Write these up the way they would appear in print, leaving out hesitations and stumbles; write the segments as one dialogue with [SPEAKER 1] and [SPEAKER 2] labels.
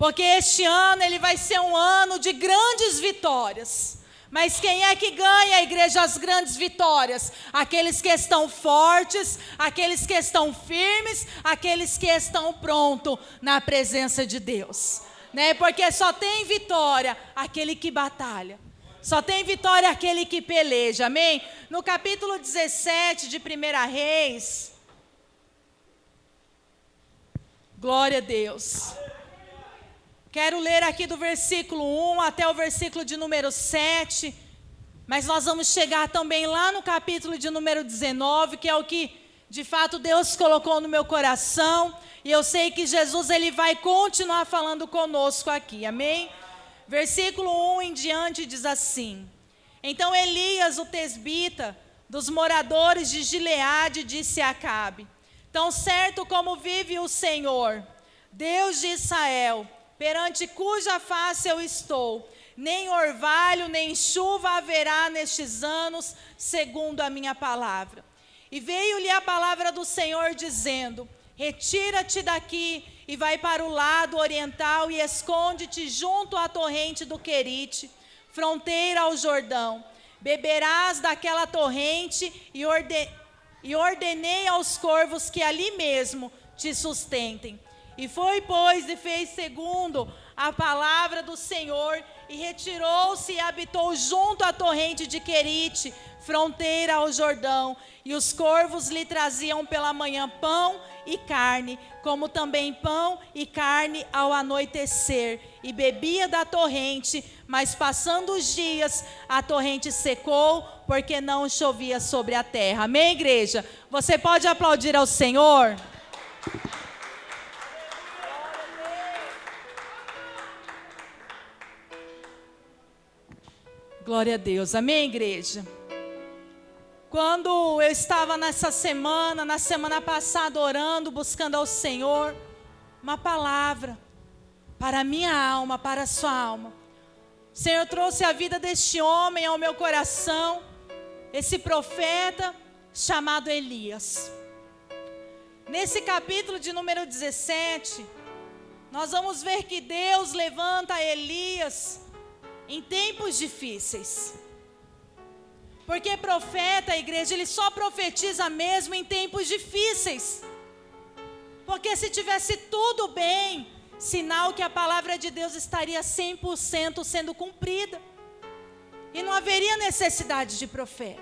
[SPEAKER 1] porque este ano ele vai ser um ano de grandes vitórias. Mas quem é que ganha, igreja, as grandes vitórias? Aqueles que estão fortes, aqueles que estão firmes, aqueles que estão prontos na presença de Deus, né? Porque só tem vitória aquele que batalha, só tem vitória aquele que peleja, amém? No capítulo 17 de 1 Reis, glória a Deus. Quero ler aqui do versículo 1 até o versículo de número 7, mas nós vamos chegar também lá no capítulo de número 19, que é o que de fato Deus colocou no meu coração, e eu sei que Jesus ele vai continuar falando conosco aqui, amém? Versículo 1 em diante diz assim: Então Elias, o tesbita, dos moradores de Gileade, disse a Acabe: Tão certo como vive o Senhor, Deus de Israel, perante cuja face eu estou, nem orvalho, nem chuva haverá nestes anos, segundo a minha palavra. E veio-lhe a palavra do Senhor, dizendo: Retira-te daqui e vai para o lado oriental e esconde-te junto à torrente do Querite, fronteira ao Jordão. Beberás daquela torrente e ordenei aos corvos que ali mesmo te sustentem. E foi, pois, e fez segundo a palavra do Senhor, e retirou-se e habitou junto à torrente de Querite, fronteira ao Jordão. E os corvos lhe traziam pela manhã pão e carne, como também pão e carne ao anoitecer. E bebia da torrente, mas passando os dias, a torrente secou, porque não chovia sobre a terra. Amém, igreja? Você pode aplaudir ao Senhor? Glória a Deus, amém, igreja? Quando eu estava na semana passada, orando, buscando ao Senhor, uma palavra para a minha alma, para a sua alma. O Senhor trouxe a vida deste homem ao meu coração, esse profeta chamado Elias. Nesse capítulo de número 17, nós vamos ver que Deus levanta Elias em tempos difíceis. Porque profeta, igreja, ele só profetiza mesmo em tempos difíceis. Porque se tivesse tudo bem, sinal que a palavra de Deus estaria 100% sendo cumprida. E não haveria necessidade de profeta.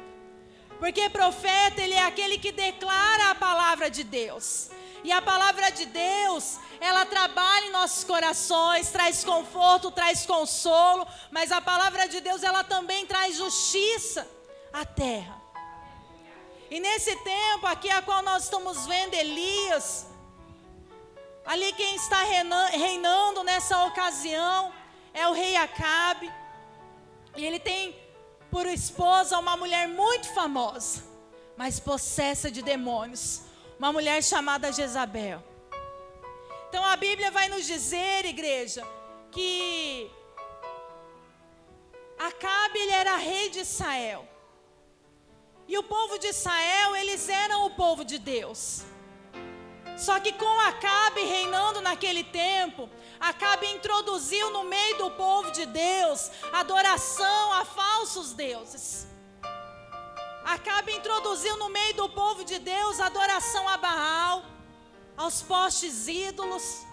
[SPEAKER 1] Porque profeta, ele é aquele que declara a palavra de Deus. E a palavra de Deus, ela trabalha em nossos corações, traz conforto, traz consolo, mas a palavra de Deus, ela também traz justiça à terra. E nesse tempo aqui, a qual nós estamos vendo Elias, ali quem está reinando nessa ocasião é o rei Acabe, e ele tem por esposa uma mulher muito famosa, mas possessa de demônios, uma mulher chamada Jezabel. Então a Bíblia vai nos dizer, igreja, que Acabe, ele era rei de Israel. E o povo de Israel, eles eram o povo de Deus. Só que com Acabe reinando naquele tempo, Acabe introduziu no meio do povo de Deus adoração a falsos deuses. Acabe introduziu no meio do povo de Deus adoração a Baal, aos postes ídolos.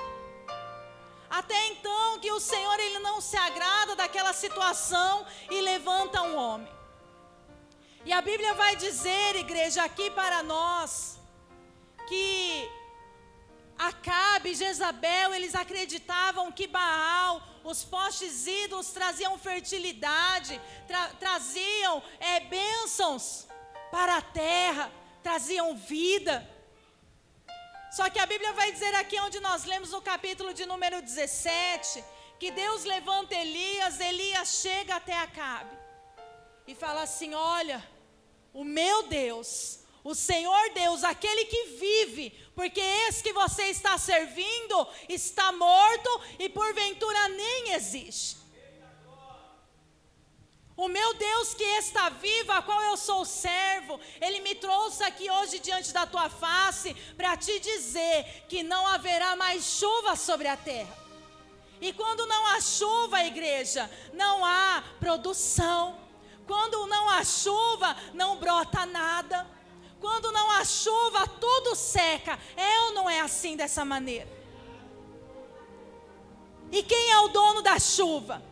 [SPEAKER 1] Até então que o Senhor ele não se agrada daquela situação e levanta um homem. E a Bíblia vai dizer, igreja, aqui para nós, que Acabe e Jezabel, eles acreditavam que Baal, os postes ídolos, traziam fertilidade, traziam bênçãos para a terra, traziam vida. Só que a Bíblia vai dizer aqui onde nós lemos no capítulo de número 17, que Deus levanta Elias, Elias chega até Acabe e fala assim: olha, o meu Deus, o Senhor Deus, aquele que vive, porque esse que você está servindo está morto e porventura nem existe. O meu Deus que está vivo, a qual eu sou servo, Ele me trouxe aqui hoje diante da tua face para te dizer que não haverá mais chuva sobre a terra. E quando não há chuva, igreja, não há produção. Quando não há chuva, não brota nada. Quando não há chuva, tudo seca. É ou não é assim, dessa maneira? E quem é o dono da chuva?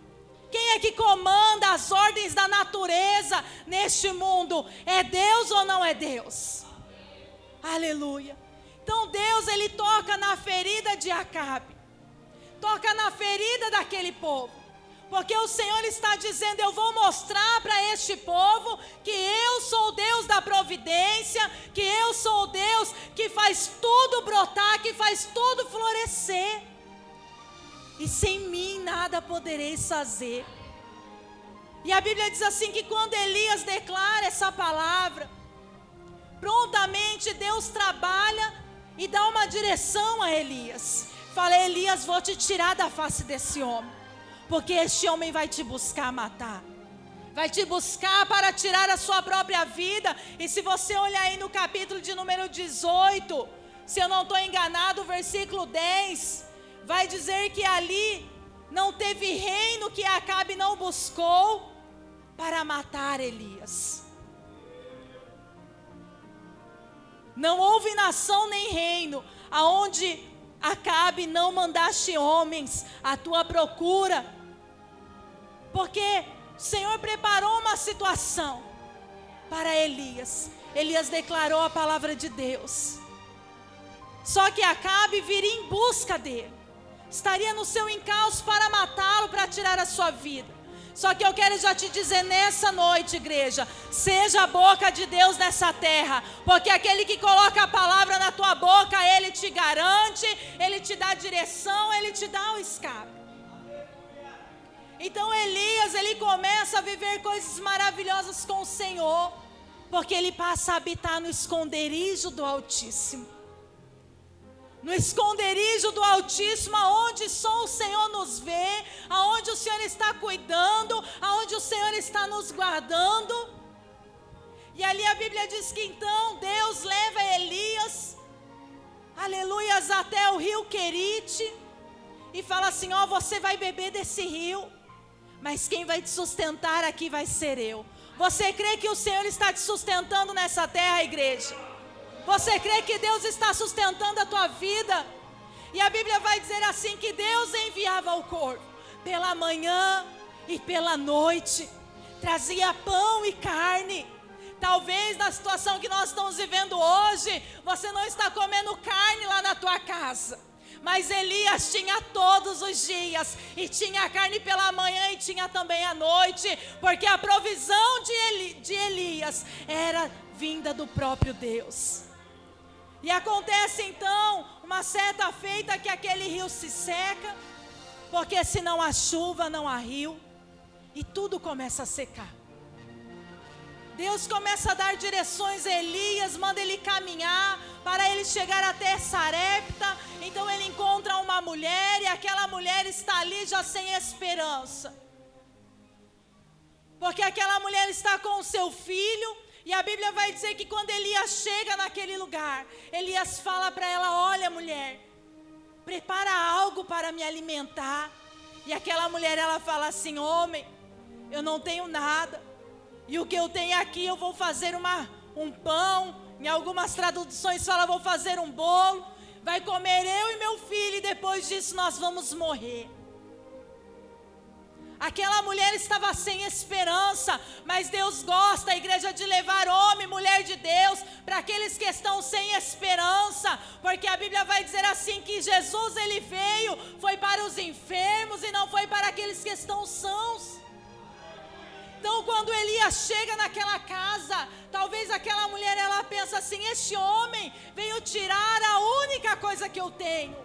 [SPEAKER 1] Quem é que comanda as ordens da natureza neste mundo? É Deus ou não é Deus? Aleluia. Então Deus, Ele toca na ferida de Acabe. Toca na ferida daquele povo. Porque o Senhor está dizendo: eu vou mostrar para este povo que eu sou o Deus da providência, que eu sou o Deus que faz tudo brotar, que faz tudo florescer. E sem mim nada podereis fazer. E a Bíblia diz assim, que quando Elias declara essa palavra, prontamente Deus trabalha e dá uma direção a Elias. Fala: Elias, vou te tirar da face desse homem, porque este homem vai te buscar matar, vai te buscar para tirar a sua própria vida. E se você olhar aí no capítulo de número 18, se eu não estou enganado, versículo 10, vai dizer que ali não teve reino que Acabe não buscou para matar Elias. Não houve nação nem reino aonde Acabe não mandaste homens à tua procura, porque o Senhor preparou uma situação para Elias. Elias declarou a palavra de Deus. Só que Acabe viria em busca dele, estaria no seu encalço para matá-lo, para tirar a sua vida. Só que eu quero já te dizer nessa noite, igreja, seja a boca de Deus nessa terra, porque aquele que coloca a palavra na tua boca, Ele te garante, Ele te dá direção, Ele te dá o escape. Então Elias, ele começa a viver coisas maravilhosas com o Senhor, porque ele passa a habitar no esconderijo do Altíssimo. No esconderijo do Altíssimo, aonde só o Senhor nos vê, aonde o Senhor está cuidando, aonde o Senhor está nos guardando. E ali a Bíblia diz que então Deus leva Elias, aleluias, até o rio Querite, e fala assim: ó, você vai beber desse rio, mas quem vai te sustentar aqui vai ser eu. Você crê que o Senhor está te sustentando nessa terra, igreja? Você crê que Deus está sustentando a tua vida? E a Bíblia vai dizer assim, que Deus enviava o corvo pela manhã e pela noite, trazia pão e carne. Talvez na situação que nós estamos vivendo hoje, você não está comendo carne lá na tua casa, mas Elias tinha todos os dias, e tinha carne pela manhã e tinha também à noite, porque a provisão de Elias era vinda do próprio Deus. E acontece então, uma certa feita, que aquele rio se seca, porque se não há chuva, não há rio, e tudo começa a secar. Deus começa a dar direções a Elias, manda ele caminhar, para ele chegar até Sarepta. Então ele encontra uma mulher, e aquela mulher está ali já sem esperança, porque aquela mulher está com o seu filho. E a Bíblia vai dizer que quando Elias chega naquele lugar, Elias fala para ela: olha, mulher, prepara algo para me alimentar. E aquela mulher, ela fala assim: homem, eu não tenho nada, e o que eu tenho aqui, eu vou fazer um pão. Em algumas traduções fala: vou fazer um bolo, vai comer eu e meu filho, e depois disso nós vamos morrer. Aquela mulher estava sem esperança, mas Deus gosta, igreja, de levar homem, mulher de Deus, para aqueles que estão sem esperança, porque a Bíblia vai dizer assim, que Jesus, ele veio, foi para os enfermos e não foi para aqueles que estão sãos. Então quando Elias chega naquela casa, talvez aquela mulher, ela pensa assim: este homem veio tirar a única coisa que eu tenho.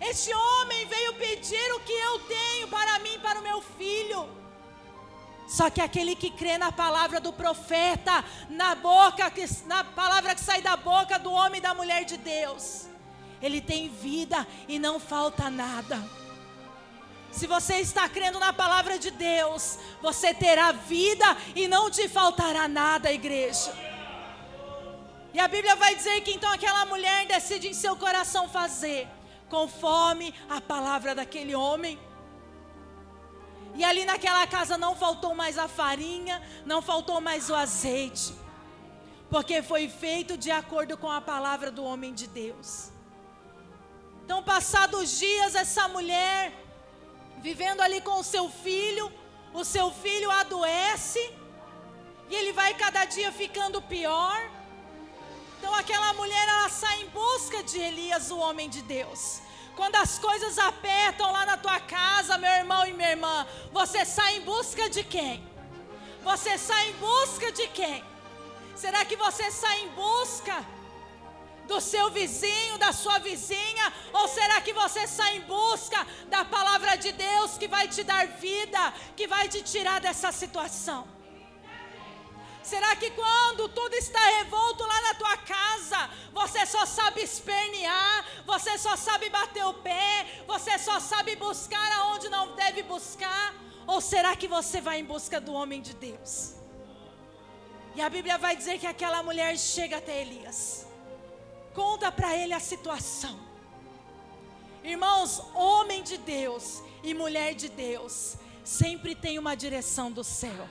[SPEAKER 1] Este homem veio pedir o que eu tenho para mim e para o meu filho. Só que aquele que crê na palavra do profeta, na palavra que sai da boca do homem e da mulher de Deus, ele tem vida e não falta nada. Se você está crendo na palavra de Deus, você terá vida e não te faltará nada, igreja. E a Bíblia vai dizer que então aquela mulher decide em seu coração fazer conforme a palavra daquele homem. E ali naquela casa não faltou mais a farinha, não faltou mais o azeite, porque foi feito de acordo com a palavra do homem de Deus. Então, passados os dias, essa mulher, vivendo ali com o seu filho adoece, e ele vai cada dia ficando pior. Então aquela mulher, ela sai em busca de Elias, o homem de Deus. Quando as coisas apertam lá na tua casa, meu irmão e minha irmã, você sai em busca de quem? Você sai em busca de quem? Será que você sai em busca do seu vizinho, da sua vizinha? Ou será que você sai em busca da palavra de Deus, que vai te dar vida, que vai te tirar dessa situação? Será que quando tudo está revolto lá na tua casa, você só sabe espernear, você só sabe bater o pé, você só sabe buscar aonde não deve buscar? Ou será que você vai em busca do homem de Deus? E a Bíblia vai dizer que aquela mulher chega até Elias, conta para ele a situação. Irmãos, homem de Deus e mulher de Deus sempre tem uma direção do céu.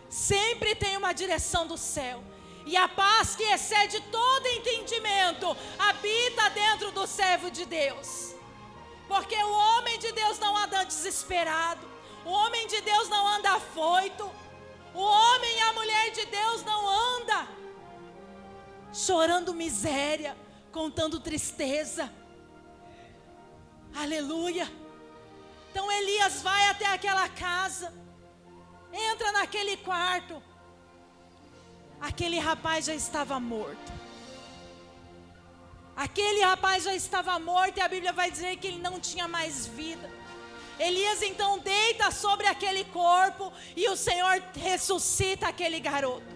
[SPEAKER 1] Sempre tem uma direção do céu. E a paz que excede todo entendimento habita dentro do servo de Deus. Porque o homem de Deus não anda desesperado, o homem de Deus não anda afoito, o homem e a mulher de Deus não anda chorando miséria, contando tristeza. Aleluia. Então Elias vai até aquela casa, entra naquele quarto. Aquele rapaz já estava morto. Aquele rapaz já estava morto, e a Bíblia vai dizer que ele não tinha mais vida. Elias então deita sobre aquele corpo, e o Senhor ressuscita aquele garoto.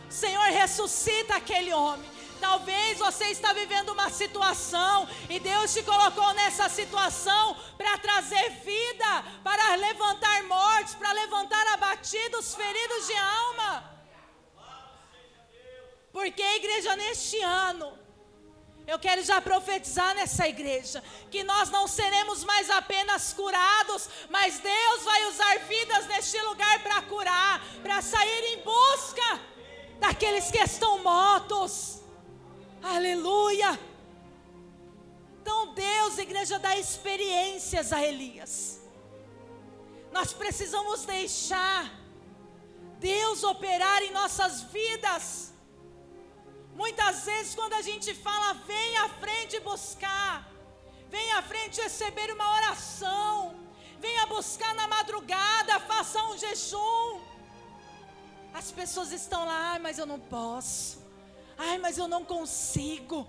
[SPEAKER 1] O Senhor ressuscita aquele homem. Talvez você está vivendo uma situação, e Deus te colocou nessa situação para trazer vida, para levantar mortos, para levantar abatidos, feridos de alma. Porque, igreja, neste ano, eu quero já profetizar nessa igreja, que nós não seremos mais apenas curados, mas Deus vai usar vidas neste lugar para curar, para sair em busca daqueles que estão mortos. Aleluia. Então Deus, igreja, dá experiências a Elias. Nós precisamos deixar Deus operar em nossas vidas. Muitas vezes quando a gente fala, vem à frente buscar, vem à frente receber uma oração, venha buscar na madrugada, faça um jejum, as pessoas estão lá, ai, mas eu não posso, ai, mas eu não consigo.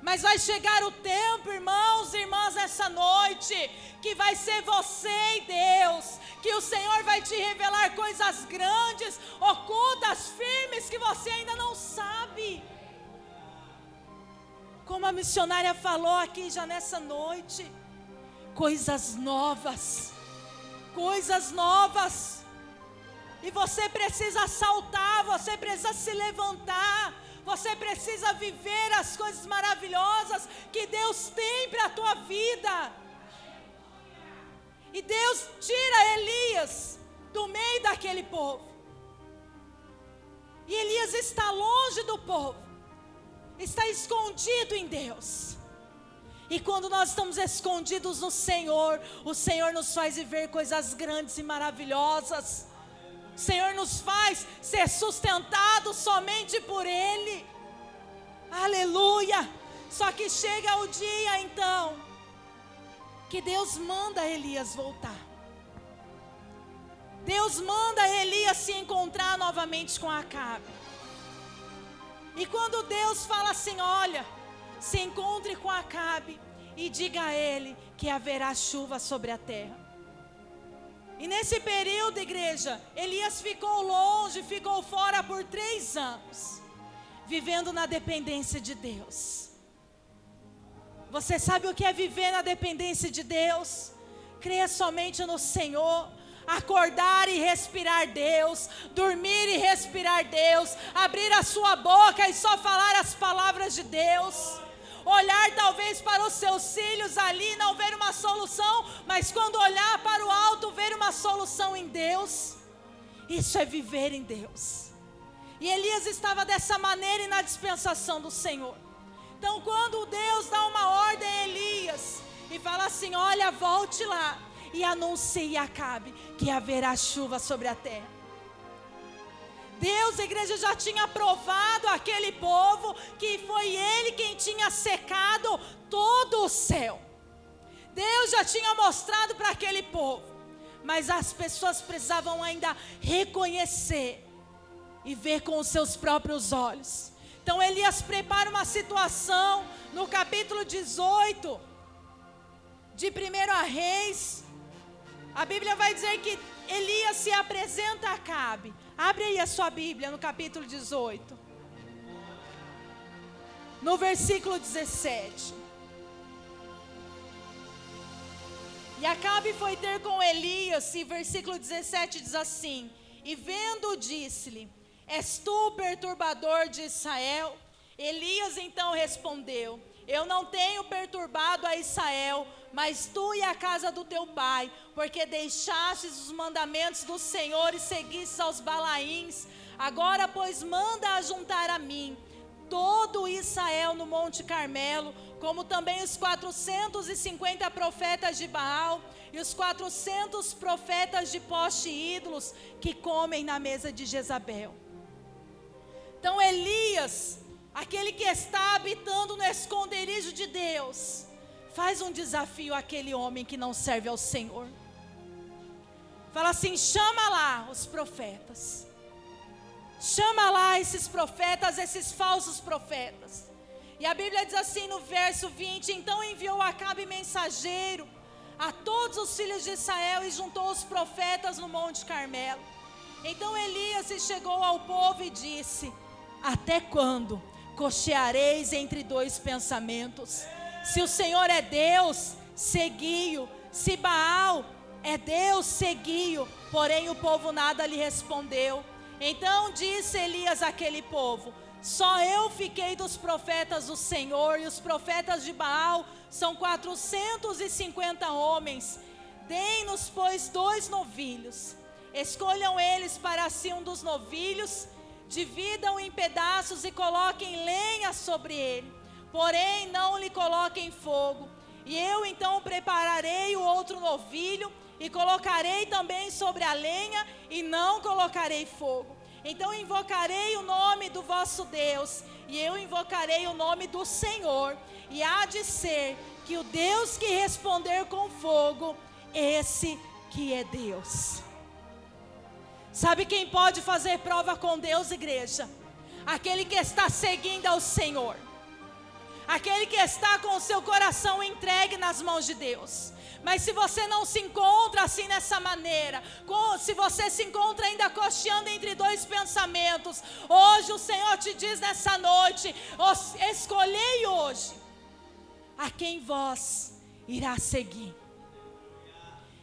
[SPEAKER 1] Mas vai chegar o tempo, irmãos e irmãs, essa noite, que vai ser você e Deus, que o Senhor vai te revelar coisas grandes, ocultas, firmes, que você ainda não sabe. Como a missionária falou aqui já nessa noite, coisas novas, coisas novas. E você precisa saltar, você precisa se levantar, você precisa viver as coisas maravilhosas que Deus tem para a tua vida. E Deus tira Elias do meio daquele povo. E Elias está longe do povo, está escondido em Deus. E quando nós estamos escondidos no Senhor, o Senhor nos faz viver coisas grandes e maravilhosas. O Senhor nos faz ser sustentados somente por Ele. Aleluia. Só que chega o dia então que Deus manda Elias voltar. Deus manda Elias se encontrar novamente com Acabe. E quando Deus fala assim, olha, se encontre com Acabe e diga a ele que haverá chuva sobre a terra. E nesse período, igreja, Elias ficou longe, ficou fora por 3 anos, vivendo na dependência de Deus. Você sabe o que é viver na dependência de Deus? Crer somente no Senhor, acordar e respirar Deus, dormir e respirar Deus, abrir a sua boca e só falar as palavras de Deus. olhar talvez para os seus filhos ali, não ver uma solução, mas quando olhar para o alto, ver uma solução em Deus. Isso é viver em Deus. E Elias estava dessa maneira e na dispensação do Senhor. Então quando Deus dá uma ordem a Elias e fala assim: olha, volte lá e anuncie a Acabe que haverá chuva sobre a terra. Deus, a igreja, já tinha provado aquele povo que foi Ele quem tinha secado todo o céu. Deus já tinha mostrado para aquele povo, mas as pessoas precisavam ainda reconhecer e ver com os seus próprios olhos. Então Elias prepara uma situação no capítulo 18 de 1 Reis. A Bíblia vai dizer que Elias se apresenta a Acabe. Abre aí a sua Bíblia no capítulo 18, no versículo 17. E Acabe foi ter com Elias, e versículo 17 diz assim: e vendo, disse-lhe: és tu o perturbador de Israel? Elias então respondeu: eu não tenho perturbado a Israel, mas tu e a casa do teu pai, porque deixastes os mandamentos do Senhor e seguistes aos Balaíns. Agora, pois, manda ajuntar a mim todo Israel no Monte Carmelo, como também os 450 profetas de Baal e os 400 profetas de poste ídolos que comem na mesa de Jezabel. Então Elias, aquele que está habitando no esconderijo de Deus, faz um desafio àquele homem que não serve ao Senhor. Fala assim: chama lá os profetas. Chama lá esses profetas, esses falsos profetas. E a Bíblia diz assim no verso 20: então enviou Acabe mensageiro a todos os filhos de Israel e juntou os profetas no Monte Carmelo. Então Elias se chegou ao povo e disse: até quando cocheareis entre dois pensamentos? Se o Senhor é Deus, segui-o. Se Baal é Deus, segui-o. Porém o povo nada lhe respondeu. Então disse Elias àquele povo: só eu fiquei dos profetas do Senhor, e os profetas de Baal são 450 homens. Deem-nos, pois, 2 novilhos. Escolham eles para si um dos novilhos, dividam em pedaços e coloquem lenha sobre ele. Porém não lhe coloquem fogo. E eu então prepararei o outro novilho e colocarei também sobre a lenha e não colocarei fogo. Então invocarei o nome do vosso Deus e eu invocarei o nome do Senhor. E há de ser que o Deus que responder com fogo, esse que é Deus. Sabe quem pode fazer prova com Deus, igreja? Aquele que está seguindo ao Senhor. Aquele que está com o seu coração entregue nas mãos de Deus. Mas se você não se encontra assim nessa maneira, se você se encontra ainda cocheando entre dois pensamentos, hoje o Senhor te diz nessa noite: escolhei hoje a quem vós irá seguir.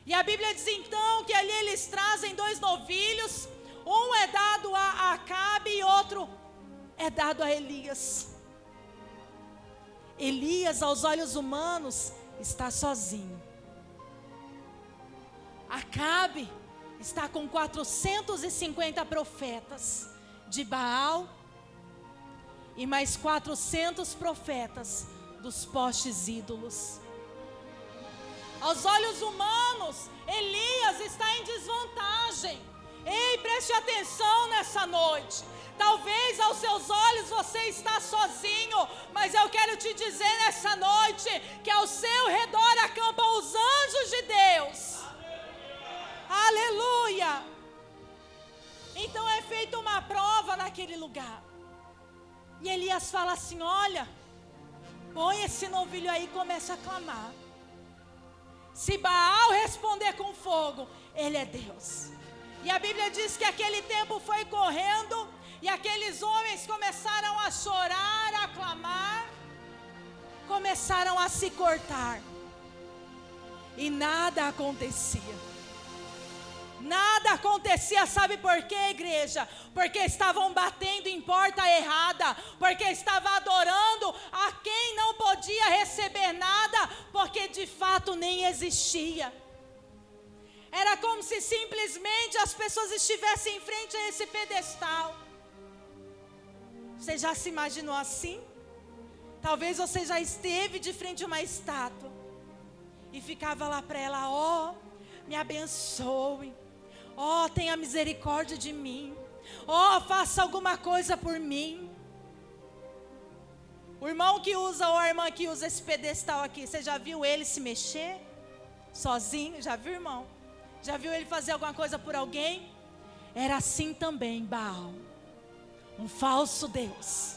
[SPEAKER 1] E a Bíblia diz então que ali eles trazem 2 novilhos, um é dado a Acabe e outro é dado a Elias. Elias, aos olhos humanos, está sozinho. Acabe está com 450 profetas de Baal e mais 400 profetas dos postes ídolos. Aos olhos humanos, Elias está em desvantagem. Ei, preste atenção nessa noite. Talvez aos seus olhos você está sozinho, mas eu quero te dizer nessa noite que ao seu redor acampam os anjos de Deus. Aleluia! Então é feita uma prova naquele lugar. E Elias fala assim: olha, põe esse novilho aí e começa a clamar. Se Baal responder com fogo, ele é Deus. E a Bíblia diz que aquele tempo foi correndo e aqueles homens começaram a chorar, a clamar, começaram a se cortar e nada acontecia. Nada acontecia, sabe por quê, igreja? Porque estavam batendo em porta errada, porque estavam adorando a quem não podia receber nada, porque de fato nem existia. Era como se simplesmente as pessoas estivessem em frente a esse pedestal. Você já se imaginou assim? Talvez você já esteve de frente a uma estátua e ficava lá para ela: ó, me abençoe, ó, tenha misericórdia de mim, ó, faça alguma coisa por mim. O irmão que usa ou a irmã que usa esse pedestal aqui, você já viu ele se mexer sozinho? Já viu, irmão? Já viu ele fazer alguma coisa por alguém? Era assim também Baal, um falso Deus.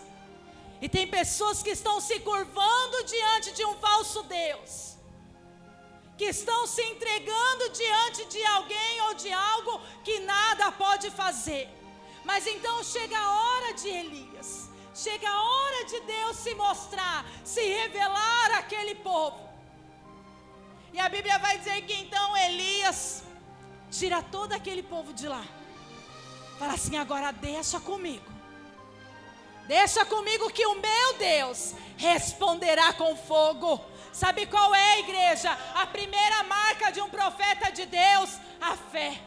[SPEAKER 1] E tem pessoas que estão se curvando diante de um falso Deus, que estão se entregando diante de alguém ou de algo que nada pode fazer. Mas então chega a hora de Elias, chega a hora de Deus se mostrar, se revelar àquele povo. E a Bíblia vai dizer que então Elias tira todo aquele povo de lá, fala assim: agora deixa comigo que o meu Deus responderá com fogo. Sabe qual é, igreja? A primeira marca de um profeta de Deus: a fé.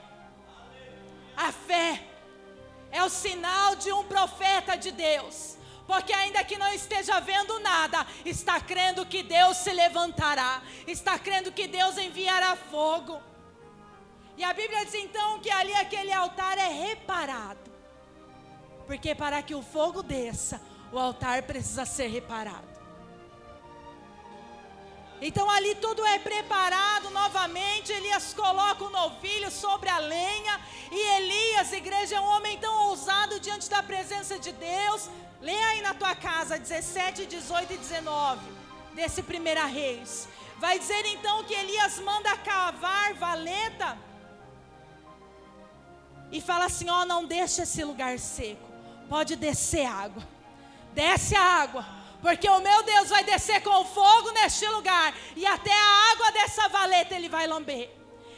[SPEAKER 1] A fé é o sinal de um profeta de Deus, porque ainda que não esteja vendo nada, está crendo que Deus se levantará, está crendo que Deus enviará fogo. E a Bíblia diz então que ali aquele altar é reparado, porque para que o fogo desça, o altar precisa ser reparado. Então ali tudo é preparado novamente. Elias coloca o novilho sobre a lenha. E Elias, igreja, é um homem tão ousado diante da presença de Deus. Leia aí na tua casa 17, 18 e 19 desse 1 Reis. Vai dizer então que Elias manda cavar valeta e fala assim: ó, não deixa esse lugar seco, pode descer água. Desce a água, porque o meu Deus vai descer com fogo neste lugar, e até a água dessa valeta ele vai lamber.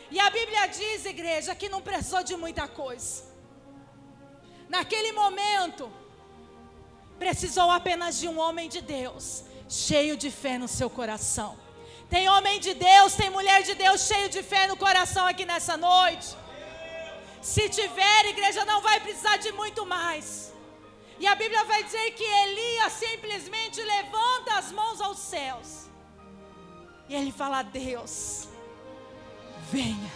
[SPEAKER 1] E a Bíblia diz, igreja, que não precisou de muita coisa. Naquele momento, precisou apenas de um homem de Deus, cheio de fé no seu coração. Tem homem de Deus, tem mulher de Deus cheio de fé no coração aqui nessa noite? Se tiver, igreja, não vai precisar de muito mais. E a Bíblia vai dizer que Elias simplesmente levanta as mãos aos céus. E ele fala: Deus, venha.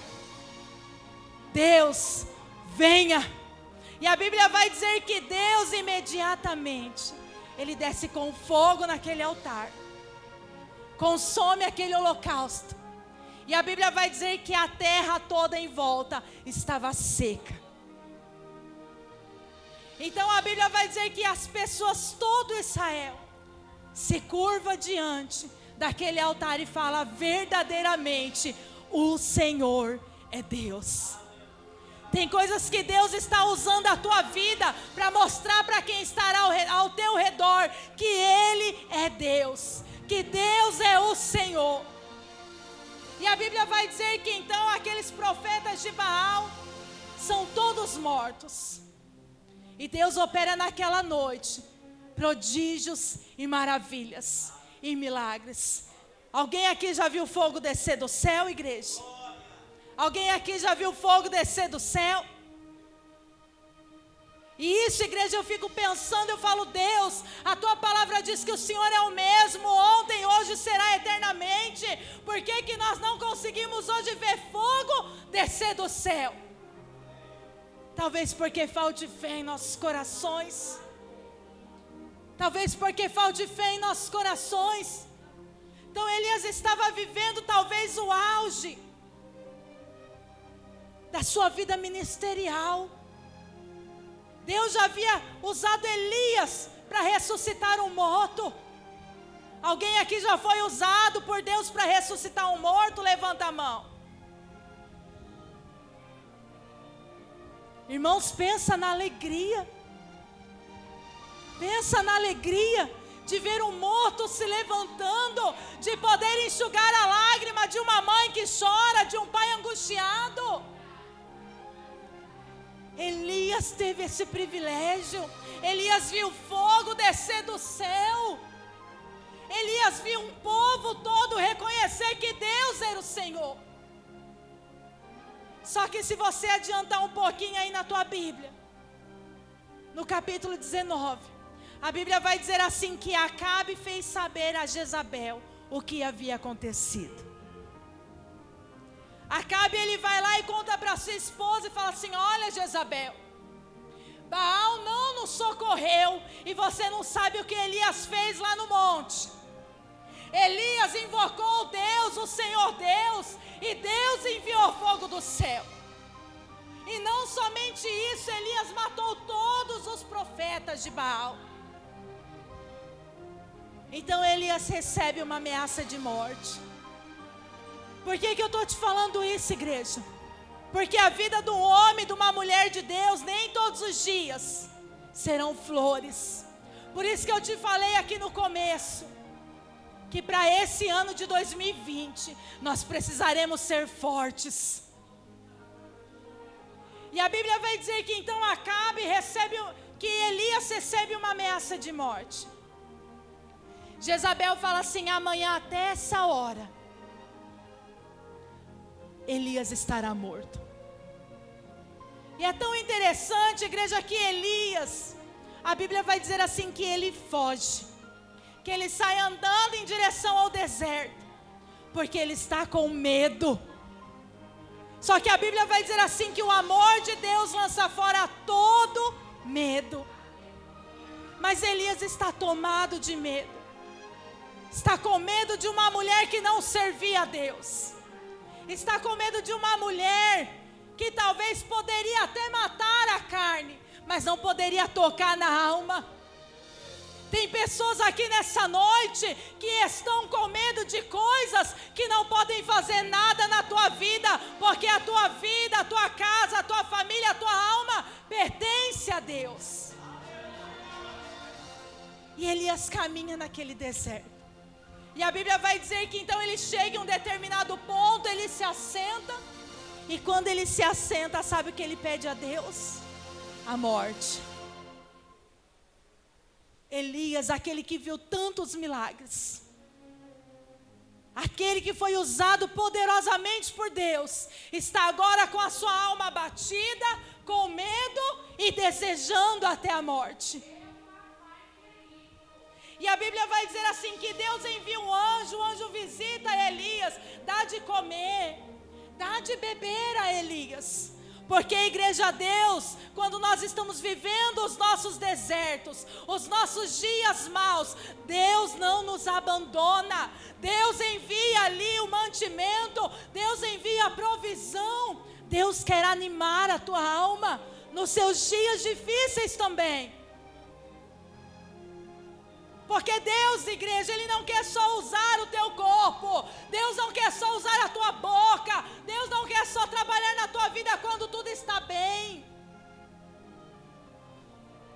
[SPEAKER 1] Deus, venha. E a Bíblia vai dizer que Deus imediatamente, ele desce com fogo naquele altar, consome aquele holocausto. E a Bíblia vai dizer que a terra toda em volta estava seca. Então a Bíblia vai dizer que as pessoas, todo Israel, se curva diante daquele altar e fala: verdadeiramente o Senhor é Deus. Tem coisas que Deus está usando a tua vida para mostrar para quem estará ao teu redor que Ele é Deus, que Deus é o Senhor. E a Bíblia vai dizer que então aqueles profetas de Baal são todos mortos. E Deus opera naquela noite prodígios e maravilhas e milagres. Alguém aqui já viu fogo descer do céu, igreja? Alguém aqui já viu fogo descer do céu? E isso, igreja, eu fico pensando, eu falo: Deus, a tua palavra diz que o Senhor é o mesmo, ontem, hoje, será eternamente. Por que que nós não conseguimos hoje ver fogo descer do céu? Talvez porque falte fé em nossos corações. Talvez porque falte fé em nossos corações. Então Elias estava vivendo talvez o auge da sua vida ministerial. Deus já havia usado Elias para ressuscitar um morto. Alguém aqui já foi usado por Deus para ressuscitar um morto? Levanta a mão. Irmãos, pensa na alegria. Pensa na alegria de ver um morto se levantando, de poder enxugar a lágrima de uma mãe que chora, de um pai angustiado. Elias teve esse privilégio. Elias viu fogo descer do céu. Elias viu um povo todo reconhecer que Deus era o Senhor. Só que se você adiantar um pouquinho aí na tua Bíblia, no capítulo 19, a Bíblia vai dizer assim que Acabe fez saber a Jezabel o que havia acontecido. Acabe, ele vai lá e conta para sua esposa e fala assim: olha, Jezabel, Baal não nos socorreu e você não sabe o que Elias fez lá no monte. Elias invocou Deus, o Senhor Deus, e Deus enviou fogo do céu. E não somente isso, Elias matou todos os profetas de Baal. Então Elias recebe uma ameaça de morte. Por que eu estou te falando isso, igreja? Porque a vida de um homem, de uma mulher de Deus, nem todos os dias serão flores. Por isso que eu te falei aqui no começo, que para esse ano de 2020, nós precisaremos ser fortes. E a Bíblia vai dizer que então Acabe que Elias recebe uma ameaça de morte. Jezabel fala assim: amanhã até essa hora, Elias estará morto. E é tão interessante, igreja, que Elias, a Bíblia vai dizer assim que ele foge, que ele sai andando em direção ao deserto, porque ele está com medo. Só que a Bíblia vai dizer assim que o amor de Deus lança fora todo medo. Mas Elias está tomado de medo. Está com medo de uma mulher que não servia a Deus. Está com medo de uma mulher que talvez poderia até matar a carne, mas não poderia tocar na alma. Tem pessoas aqui nessa noite que estão com medo de coisas que não podem fazer nada na tua vida, porque a tua vida, a tua casa, a tua família, a tua alma pertence a Deus. E Elias caminha naquele deserto. E a Bíblia vai dizer que então ele chega em um determinado ponto, ele se assenta. E quando ele se assenta, sabe o que ele pede a Deus? A morte. Elias, aquele que viu tantos milagres, aquele que foi usado poderosamente por Deus, está agora com a sua alma abatida, com medo e desejando até a morte. E a Bíblia vai dizer assim que Deus envia um anjo, o anjo visita Elias, dá de comer, dá de beber a Elias. Porque, igreja, Deus, quando nós estamos vivendo os nossos desertos, os nossos dias maus, Deus não nos abandona. Deus envia ali o mantimento, Deus envia a provisão. Deus quer animar a tua alma nos seus dias difíceis também. Porque Deus, igreja, Ele não quer só usar o teu corpo. Deus não quer só usar a tua boca. Deus não quer só trabalhar na tua vida quando tudo está bem.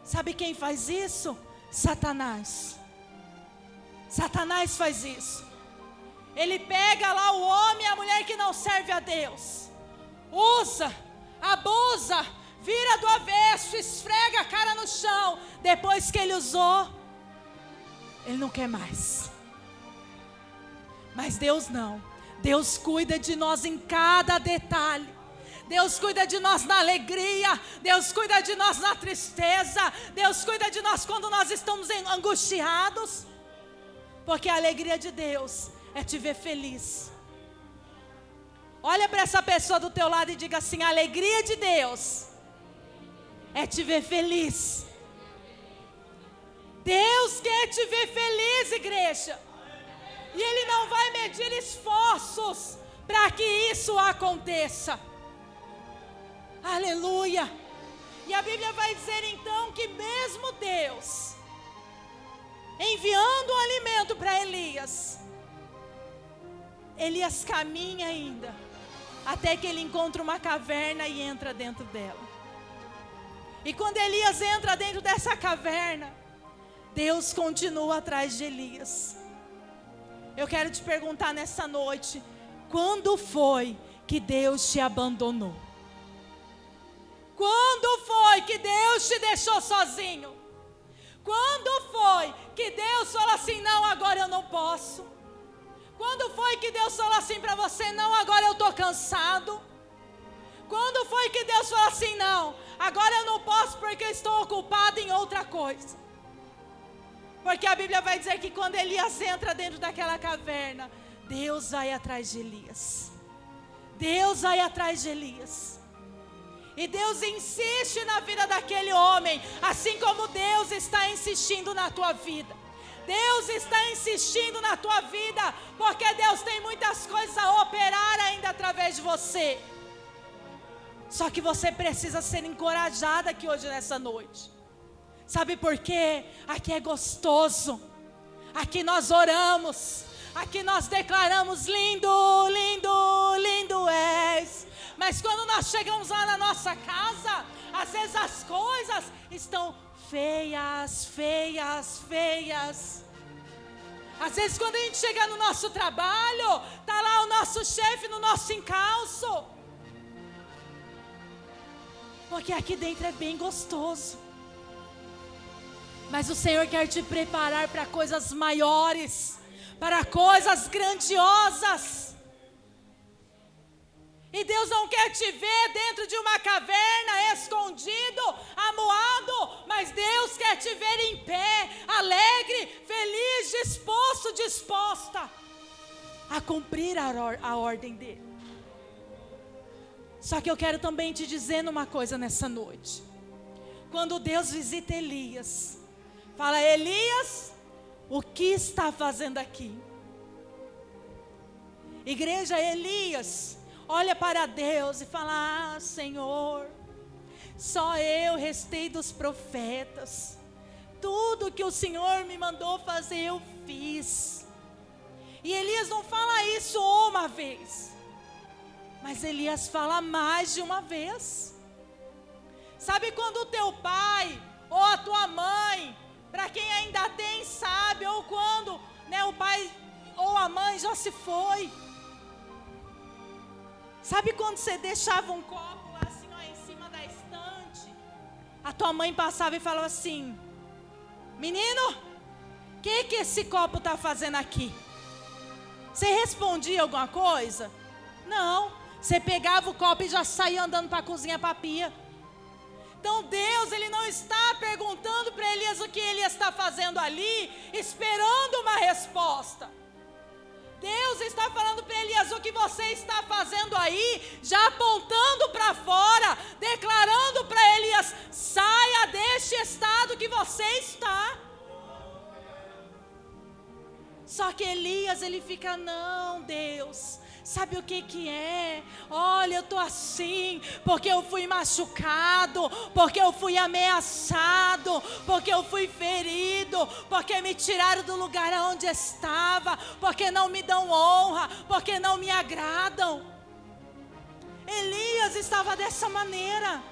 [SPEAKER 1] Sabe quem faz isso? Satanás. Satanás faz isso. Ele pega lá o homem e a mulher que não serve a Deus. Usa, abusa, vira do avesso, esfrega a cara no chão. Depois que ele usou, ele não quer mais. Mas Deus não. Deus cuida de nós em cada detalhe. Deus cuida de nós na alegria. Deus cuida de nós na tristeza. Deus cuida de nós quando nós estamos angustiados. Porque a alegria de Deus é te ver feliz. Olha para essa pessoa do teu lado e diga assim: a alegria de Deus é te ver feliz. Deus quer te ver feliz, igreja. E Ele não vai medir esforços para que isso aconteça. Aleluia. E a Bíblia vai dizer então que mesmo Deus enviando o alimento para Elias, Elias caminha ainda até que ele encontra uma caverna e entra dentro dela. E quando Elias entra dentro dessa caverna, Deus continua atrás de Elias. Eu quero te perguntar nessa noite: quando foi que Deus te abandonou? Quando foi que Deus te deixou sozinho? Quando foi que Deus falou assim, não, agora eu não posso? Quando foi que Deus falou assim para você, não, agora eu estou cansado? Quando foi que Deus falou assim, não, agora eu não posso porque eu estou ocupado em outra coisa? Porque a Bíblia vai dizer que quando Elias entra dentro daquela caverna, Deus vai atrás de Elias. Deus vai atrás de Elias. E Deus insiste na vida daquele homem, assim como Deus está insistindo na tua vida. Deus está insistindo na tua vida, porque Deus tem muitas coisas a operar ainda através de você. Só que você precisa ser encorajada aqui hoje nessa noite. Sabe por quê? Aqui é gostoso. Aqui nós oramos. Aqui nós declaramos lindo, lindo, lindo és. Mas quando nós chegamos lá na nossa casa, às vezes as coisas estão feias, feias, feias. Às vezes quando a gente chega no nosso trabalho, está lá o nosso chefe no nosso encalço. Porque aqui dentro é bem gostoso. Mas o Senhor quer te preparar para coisas maiores, para coisas grandiosas. E Deus não quer te ver dentro de uma caverna, escondido, amuado, mas Deus quer te ver em pé, alegre, feliz, disposto, disposta a cumprir a ordem dele. Só que eu quero também te dizer uma coisa nessa noite. Quando Deus visita Elias, fala, Elias, o que está fazendo aqui? Igreja, Elias olha para Deus e fala, Senhor, só eu restei dos profetas. Tudo que o Senhor me mandou fazer, eu fiz. E Elias não fala isso uma vez, mas Elias fala mais de uma vez. Sabe quando o teu pai ou a tua mãe, para quem ainda tem, sabe, ou quando o pai ou a mãe já se foi. Sabe quando você deixava um copo lá assim, ó, em cima da estante? A tua mãe passava e falava assim, menino, o que esse copo está fazendo aqui? Você respondia alguma coisa? Não, você pegava o copo e já saía andando para a cozinha, para a pia. Então Deus, Ele não está perguntando para Elias o que Elias está fazendo ali, esperando uma resposta. Deus está falando para Elias o que você está fazendo aí, já apontando para fora, declarando para Elias, saia deste estado que você está. Só que Elias, ele fica, não, Deus, sabe o que é? Olha, eu estou assim, porque eu fui machucado, porque eu fui ameaçado, porque eu fui ferido, porque me tiraram do lugar onde estava, porque não me dão honra, porque não me agradam. Elias estava dessa maneira.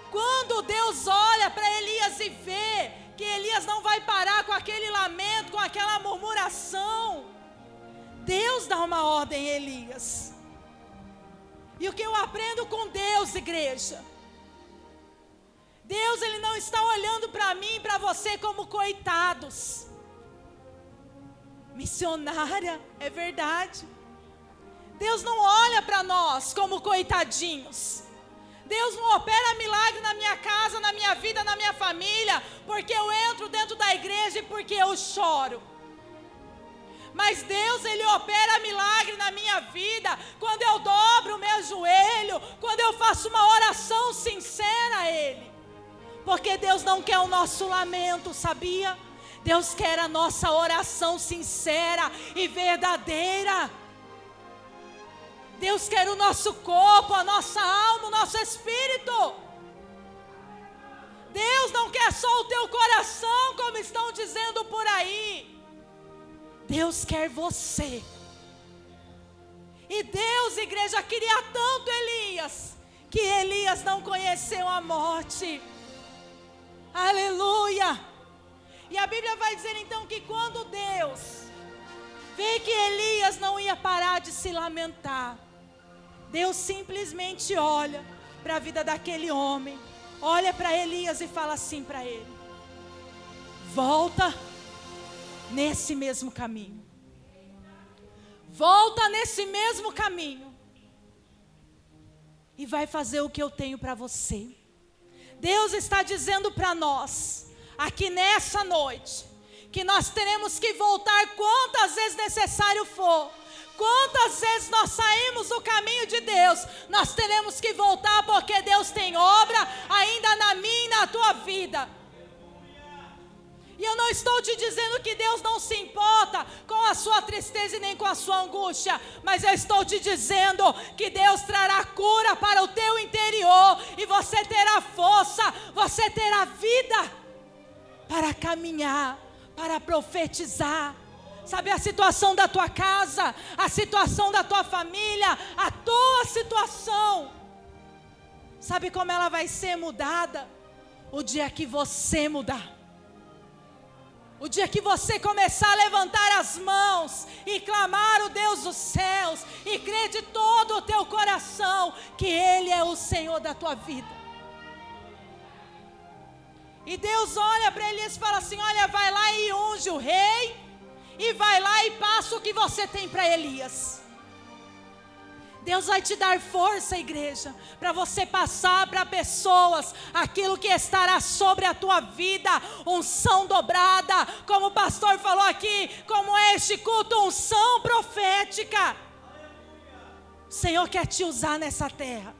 [SPEAKER 1] Quando Deus olha para Elias e vê que Elias não vai parar com aquele lamento, com aquela murmuração, Deus dá uma ordem a Elias. E o que eu aprendo com Deus, igreja? Deus, Ele não está olhando para mim e para você como coitados. Missionária, é verdade. Deus não olha para nós como coitadinhos. Deus não opera milagre na minha casa, na minha vida, na minha família, porque eu entro dentro da igreja e porque eu choro. Mas Deus, Ele opera milagre na minha vida, quando eu dobro o meu joelho, quando eu faço uma oração sincera a Ele. Porque Deus não quer o nosso lamento, sabia? Deus quer a nossa oração sincera e verdadeira. Deus quer o nosso corpo, a nossa alma, o nosso espírito. Deus não quer só o teu coração, como estão dizendo por aí. Deus quer você. E Deus, igreja, queria tanto Elias, que Elias não conheceu a morte. Aleluia. E a Bíblia vai dizer então que quando Deus vê que Elias não ia parar de se lamentar, Deus simplesmente olha para a vida daquele homem. Olha para Elias e fala assim para ele: volta nesse mesmo caminho. Volta nesse mesmo caminho. E vai fazer o que eu tenho para você. Deus está dizendo para nós, aqui nessa noite, que nós teremos que voltar quantas vezes necessário for. Quantas vezes nós saímos do caminho de Deus, nós teremos que voltar, porque Deus tem obra ainda na minha e na tua vida. E eu não estou te dizendo que Deus não se importa com a sua tristeza e nem com a sua angústia, mas eu estou te dizendo que Deus trará cura para o teu interior, e você terá força, você terá vida para caminhar, para profetizar. Sabe a situação da tua casa, a situação da tua família, a tua situação, sabe como ela vai ser mudada? O dia que você mudar. O dia que você começar a levantar as mãos e clamar o Deus dos céus, e crer de todo o teu coração que Ele é o Senhor da tua vida. E Deus olha para Elias e fala assim: olha, vai lá e unge o rei, e vai lá e passa o que você tem para Elias. Deus vai te dar força, igreja, para você passar para pessoas aquilo que estará sobre a tua vida, unção dobrada, como o pastor falou aqui, como é este culto, unção profética. O Senhor quer te usar nessa terra,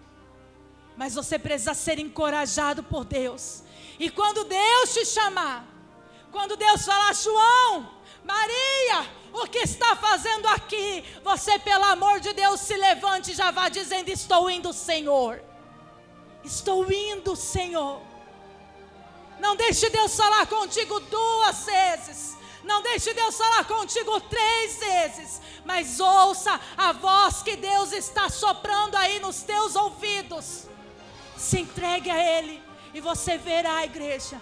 [SPEAKER 1] mas você precisa ser encorajado por Deus. E quando Deus te chamar, quando Deus falar: João, Maria, o que está fazendo aqui? Você, pelo amor de Deus, se levante e já vá dizendo: estou indo, Senhor. Estou indo, Senhor. Não deixe Deus falar contigo 2 vezes. Não deixe Deus falar contigo 3 vezes. Mas ouça a voz que Deus está soprando aí nos teus ouvidos. Se entregue a Ele e você verá, igreja,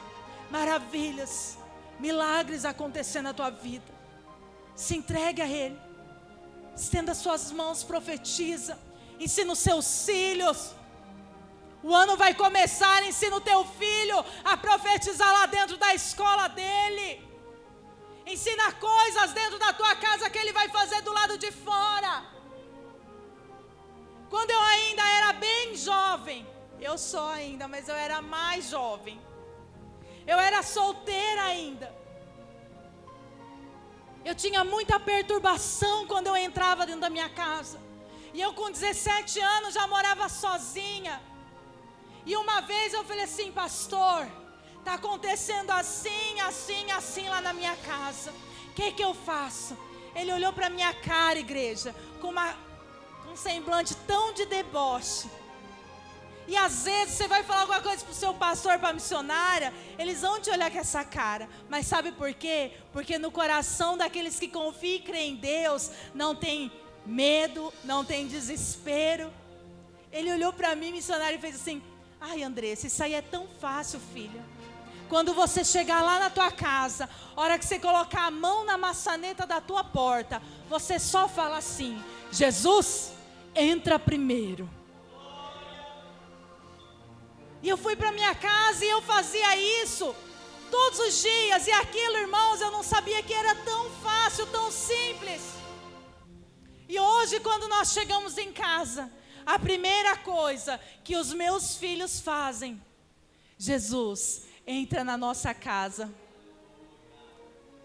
[SPEAKER 1] maravilhas, milagres acontecendo na tua vida. Se entregue a Ele. Estenda suas mãos, profetiza. Ensina os seus filhos. O ano vai começar, ensina o teu filho a profetizar lá dentro da escola dele. Ensina coisas dentro da tua casa que ele vai fazer do lado de fora. Quando eu ainda era bem jovem, eu sou ainda, mas eu era mais jovem. Eu era solteira ainda. Eu tinha muita perturbação quando eu entrava dentro da minha casa. E eu com 17 anos já morava sozinha. E uma vez eu falei assim: pastor, está acontecendo assim, assim, assim lá na minha casa. O que eu faço? Ele olhou para a minha cara, igreja, com um semblante tão de deboche. E às vezes você vai falar alguma coisa para o seu pastor, para a missionária, eles vão te olhar com essa cara. Mas sabe por quê? Porque no coração daqueles que confiam e creem em Deus, não tem medo, não tem desespero. Ele olhou para mim, missionário, e fez assim: ai, Andressa, isso aí é tão fácil, filha. Quando você chegar lá na tua casa, a hora que você colocar a mão na maçaneta da tua porta, você só fala assim: Jesus, entra primeiro. E eu fui para minha casa e eu fazia isso todos os dias. E aquilo, irmãos, eu não sabia que era tão fácil, tão simples. E hoje, quando nós chegamos em casa, a primeira coisa que os meus filhos fazem: Jesus, entra na nossa casa.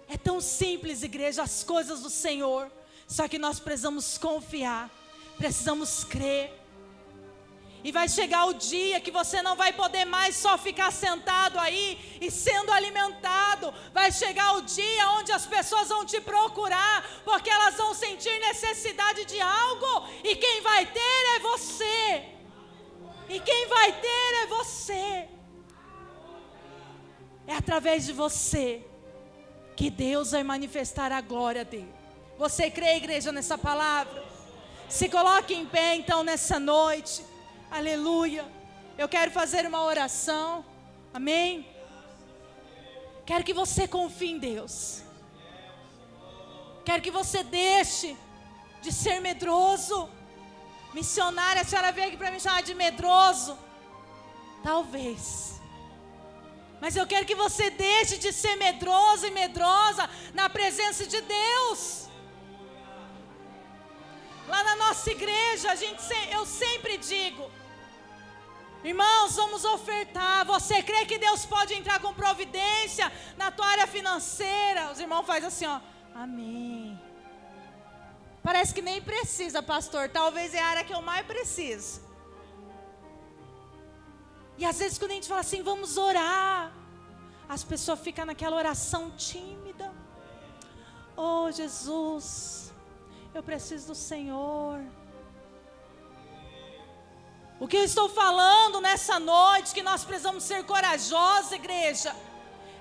[SPEAKER 1] É tão simples, igreja, as coisas do Senhor. Só que nós precisamos confiar, precisamos crer. E vai chegar o dia que você não vai poder mais só ficar sentado aí e sendo alimentado. Vai chegar o dia onde as pessoas vão te procurar, porque elas vão sentir necessidade de algo. E quem vai ter é você. E quem vai ter é você. É através de você que Deus vai manifestar a glória dele. Você crê, igreja, nessa palavra? Se coloque em pé então nessa noite. Aleluia. Eu quero fazer uma oração. Amém? Quero que você confie em Deus. Quero que você deixe de ser medroso. Missionária, a senhora veio aqui para me chamar de medroso. Talvez. Mas eu quero que você deixe de ser medroso e medrosa na presença de Deus. Lá na nossa igreja, eu sempre digo, irmãos, vamos ofertar. Você crê que Deus pode entrar com providência na tua área financeira? Os irmãos fazem assim, ó, amém. Parece que nem precisa, pastor. Talvez é a área que eu mais preciso. E às vezes quando a gente fala assim, vamos orar, as pessoas ficam naquela oração tímida. Oh Jesus, eu preciso do Senhor. O que eu estou falando nessa noite, que nós precisamos ser corajosos, igreja,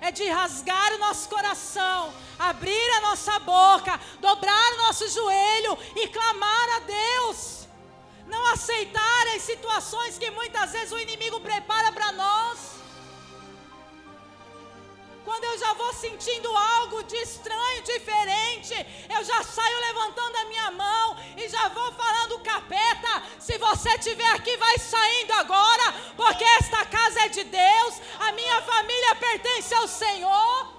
[SPEAKER 1] é de rasgar o nosso coração, abrir a nossa boca, dobrar o nosso joelho e clamar a Deus. Não aceitar as situações que muitas vezes o inimigo prepara para nós. Quando eu já vou sentindo algo de estranho, diferente, eu já saio levantando a minha mão e já vou falando, capeta, se você estiver aqui, vai saindo agora, porque esta casa é de Deus, a minha família pertence ao Senhor.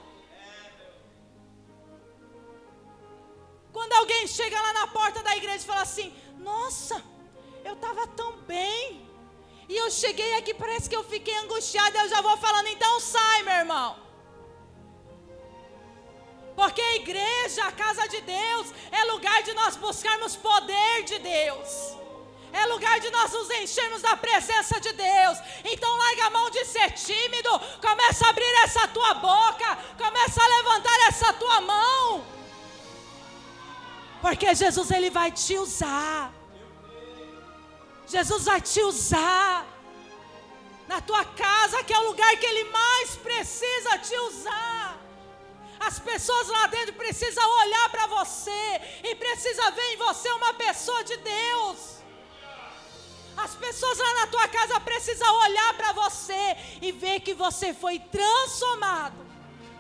[SPEAKER 1] Quando alguém chega lá na porta da igreja e fala assim, nossa, eu estava tão bem, e eu cheguei aqui, parece que eu fiquei angustiada, eu já vou falando, então sai, meu irmão. Porque a igreja, a casa de Deus, é lugar de nós buscarmos poder de Deus. É lugar de nós nos enchermos da presença de Deus. Então larga a mão de ser tímido. Começa a abrir essa tua boca. Começa a levantar essa tua mão. Porque Jesus, Ele vai te usar. Jesus vai te usar. Na tua casa, que é o lugar que Ele mais precisa te usar. As pessoas lá dentro precisam olhar para você e precisam ver em você uma pessoa de Deus. As pessoas lá na tua casa precisam olhar para você e ver que você foi transformado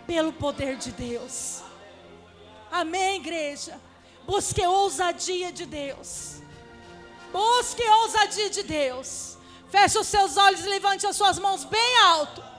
[SPEAKER 1] pelo poder de Deus. Amém, igreja? Busque ousadia de Deus. Busque ousadia de Deus. Feche os seus olhos e levante as suas mãos bem alto.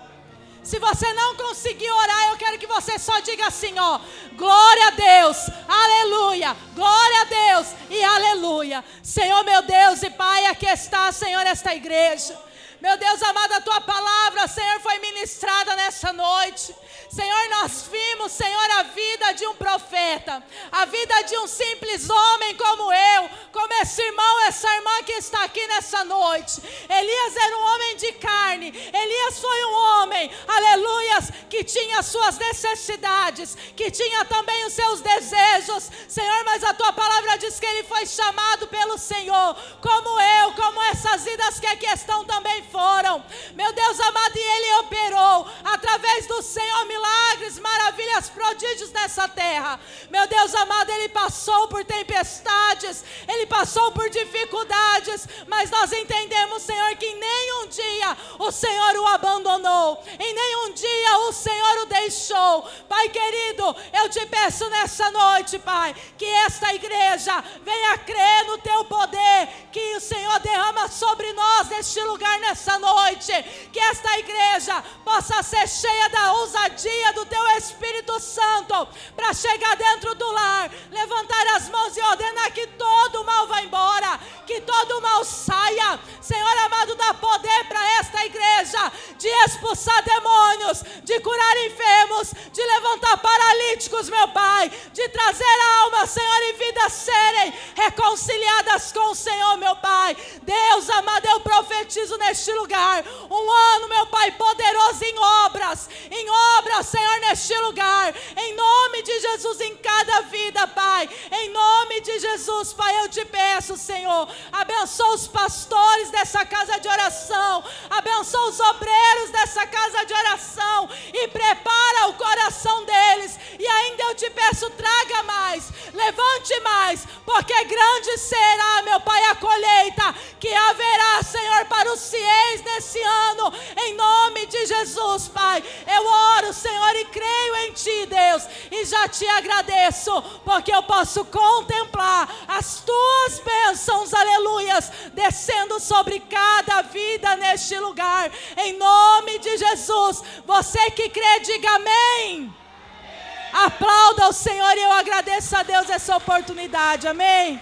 [SPEAKER 1] Se você não conseguir orar, eu quero que você só diga assim, ó, glória a Deus, aleluia, glória a Deus e aleluia. Senhor meu Deus e Pai, aqui está, Senhor, esta igreja. Meu Deus amado, a Tua palavra, Senhor, foi ministrada nessa noite. Senhor, nós vimos, Senhor, a vida de um profeta, a vida de um simples homem como eu, como esse irmão, essa irmã que está aqui nessa noite. Elias era um homem de carne, Elias foi um homem, aleluias, que tinha suas necessidades, que tinha também os seus desejos, Senhor, mas a Tua palavra diz que ele foi chamado pelo Senhor, como eu, como essas vidas que aqui estão também foram. Meu Deus amado, e ele operou através do Senhor milagres, maravilhas, prodígios nessa terra. Meu Deus amado, ele passou por tempestades, ele passou por dificuldades, mas nós entendemos, Senhor, que em nenhum dia o Senhor o abandonou, em nenhum dia o Senhor o deixou. Pai querido, eu te peço nessa noite, Pai, que esta igreja venha crer no Teu poder, que o Senhor derrama sobre nós neste lugar nessa noite, que esta igreja possa ser cheia da ousadia do Teu Espírito Santo, para chegar dentro do lar, levantar as mãos e ordenar que todo o mal vá embora, que todo o mal saia. Senhor amado, dá poder para esta igreja, de expulsar demônios, de curar enfermos, de levantar paralíticos, meu Pai, de trazer almas, Senhor, e vidas serem reconciliadas com o Senhor, meu Pai. Deus amado, eu profetizo neste lugar, um ano, meu Pai, poderoso em obras, Senhor, neste lugar, em nome de Jesus, em cada vida, Pai, em nome de Jesus, Pai, eu te peço, Senhor, abençoa os pastores dessa casa de oração, abençoa os obreiros dessa casa de oração, e prepara o coração deles, e ainda eu te peço, traga mais, levante mais, porque grande será, meu Pai, a colheita que haverá, Senhor, para os fiéis nesse ano, em nome de Jesus, Pai. Eu oro, Senhor, e creio em Ti, Deus, e já te agradeço, porque eu posso contemplar as Tuas bênçãos, aleluia, Elias descendo sobre cada vida neste lugar. Em nome de Jesus. Você que crê, diga amém. Aplauda o Senhor e eu agradeço a Deus essa oportunidade. Amém.